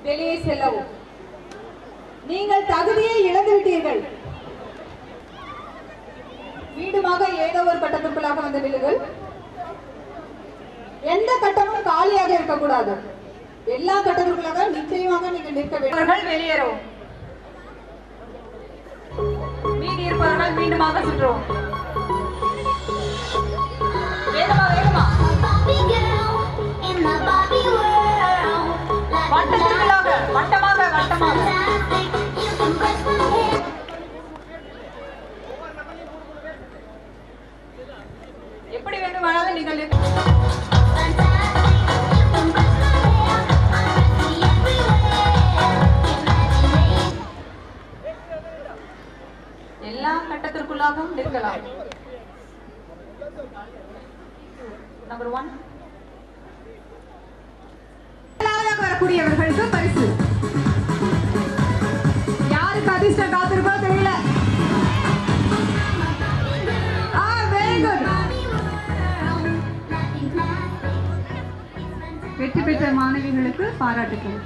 வெளியே செல்லவும். நீங்கள் தகுதியை இழந்துவிட்டீர்கள். மீண்டுமாக ஏதோ ஒரு கட்டத்திற்குள்ளாக வந்து நில்லுங்கள். எந்த கட்டமும் காலியாக இருக்கக்கூடாது. எல்லா கட்டத்திற்குள்ளாக நிச்சயமாக நீங்கள் நிற்க வேண்டும். வெளியேறும். மீதி இருப்பவர்கள் மீண்டுமாக சுற்றுவோம். வேகமா வேகமா. வட்டத்திற்குள்ளாக வட்டமாக வட்டமாக. எப்படி வேண்டுமானாலும் நீங்கள் எல்லா கட்டத்திற்குள்ளாகவும் நிற்கலாம். நம்பர் 1 வரக்கூடியவர்களுக்கு பரிசு. யாருக்கு அதிர்ஷ்டம் காத்திருக்கோ தெரியல. Very good. வெற்றி பெற்ற மாணவிகளுக்கு பாராட்டுக்கள்.